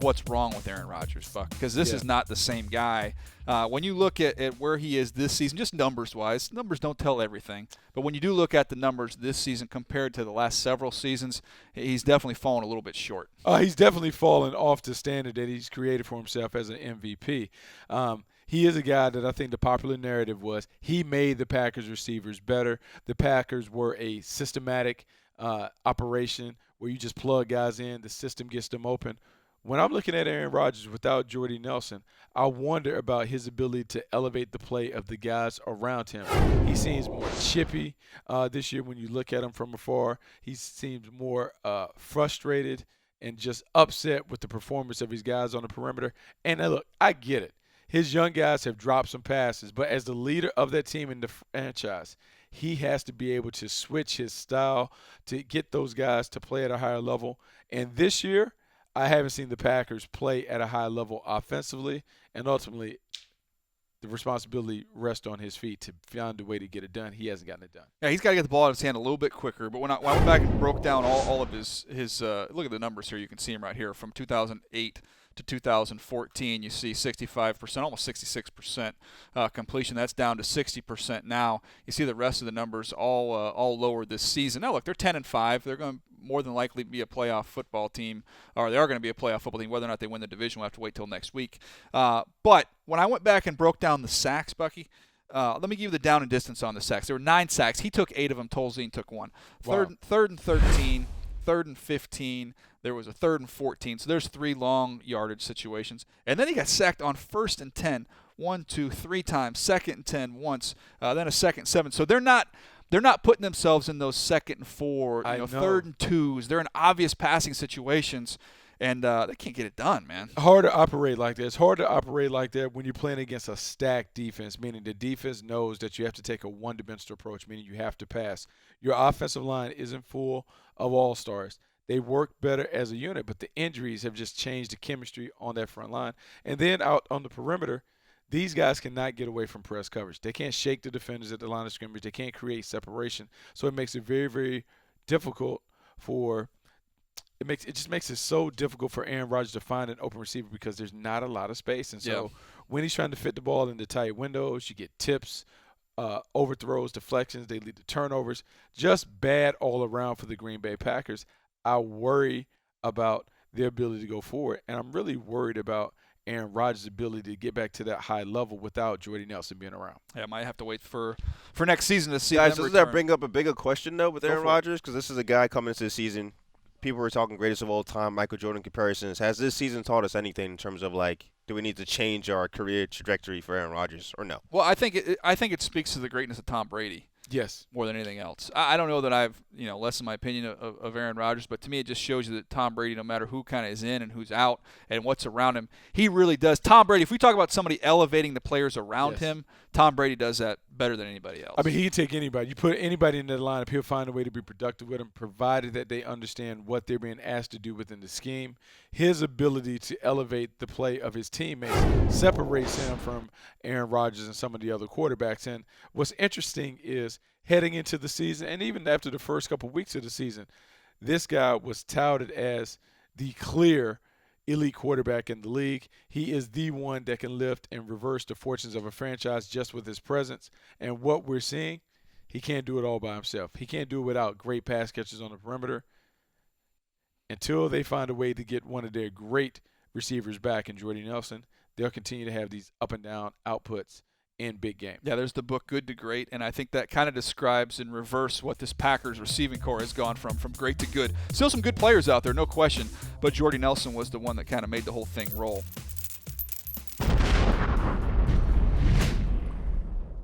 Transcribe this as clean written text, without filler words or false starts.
what's wrong with Aaron Rodgers, Buck, because this is not the same guy. When you look at where he is this season, just numbers-wise, numbers don't tell everything. But when you do look at the numbers this season compared to the last several seasons, he's definitely fallen a little bit short. He's definitely fallen off the standard that he's created for himself as an MVP. He is a guy that I think the popular narrative was he made the Packers receivers better. The Packers were a systematic operation where you just plug guys in, the system gets them open. When I'm looking at Aaron Rodgers without Jordy Nelson, I wonder about his ability to elevate the play of the guys around him. He seems more chippy this year when you look at him from afar. He seems more frustrated and just upset with the performance of his guys on the perimeter. And look, I get it. His young guys have dropped some passes, but as the leader of that team in the franchise, he has to be able to switch his style to get those guys to play at a higher level. And this year, I haven't seen the Packers play at a high level offensively, and ultimately the responsibility rests on his feet to find a way to get it done. He hasn't gotten it done. Yeah, he's got to get the ball out of his hand a little bit quicker. But when I went back and broke down all of his look at the numbers here. You can see him right here from 2008 to 2014. You see 65%, almost 66% completion. That's down to 60% now. You see the rest of the numbers all lower this season. Now look, they're 10-5. They're going to more than likely be a playoff football team, or they are going to be a playoff football team. Whether or not they win the division, we'll have to wait till next week. But when I went back and broke down the sacks, Bucky, let me give you the down and distance on the sacks. There were 9 sacks. He took 8 of them. Tolzien took 1. Wow. Third and 13, third and 15. There was a third and 14. So there's 3 long yardage situations. And then he got sacked on 1st and 10, 1, 2, 3 times. 2nd and 10 once. Then a 2nd and 7. So they're not putting themselves in those 2nd and 4, 3rd and 2s. They're in obvious passing situations, and they can't get it done, man. Hard to operate like that. It's hard to operate like that when you're playing against a stacked defense, meaning the defense knows that you have to take a one-dimensional approach, meaning you have to pass. Your offensive line isn't full of all-stars. They work better as a unit, but the injuries have just changed the chemistry on that front line. And then out on the perimeter, these guys cannot get away from press coverage. They can't shake the defenders at the line of scrimmage. They can't create separation. So it makes it very, very difficult it just makes it so difficult for Aaron Rodgers to find an open receiver because there's not a lot of space. And so when he's trying to fit the ball into tight windows, you get tips, overthrows, deflections. They lead to turnovers. Just bad all around for the Green Bay Packers. I worry about their ability to go forward, and I'm really worried about Aaron Rodgers' ability to get back to that high level without Jordy Nelson being around. Yeah, I might have to wait for next season to see. Guys, does that bring up a bigger question, though, with Aaron Rodgers? Because this is a guy coming into the season. People were talking greatest of all time, Michael Jordan comparisons. Has this season taught us anything in terms of, do we need to change our career trajectory for Aaron Rodgers or no? Well, I think it speaks to the greatness of Tom Brady. Yes. More than anything else. I don't know that I've, lessened my opinion of Aaron Rodgers, but to me it just shows you that Tom Brady, no matter who kind of is in and who's out and what's around him, he really does. Tom Brady, if we talk about somebody elevating the players around him, Tom Brady does that better than anybody else. I mean, he can take anybody. You put anybody in the lineup, he'll find a way to be productive with them, provided that they understand what they're being asked to do within the scheme. His ability to elevate the play of his teammates separates him from Aaron Rodgers and some of the other quarterbacks. And what's interesting is heading into the season, and even after the first couple weeks of the season, this guy was touted as the clear elite quarterback in the league. He is the one that can lift and reverse the fortunes of a franchise just with his presence. And what we're seeing, he can't do it all by himself. He can't do it without great pass catchers on the perimeter. Until they find a way to get one of their great receivers back in Jordy Nelson, they'll continue to have these up and down outputs in big games. Yeah, there's the book Good to Great, and I think that kind of describes in reverse what this Packers receiving core has gone from great to good. Still some good players out there, no question, but Jordy Nelson was the one that kind of made the whole thing roll.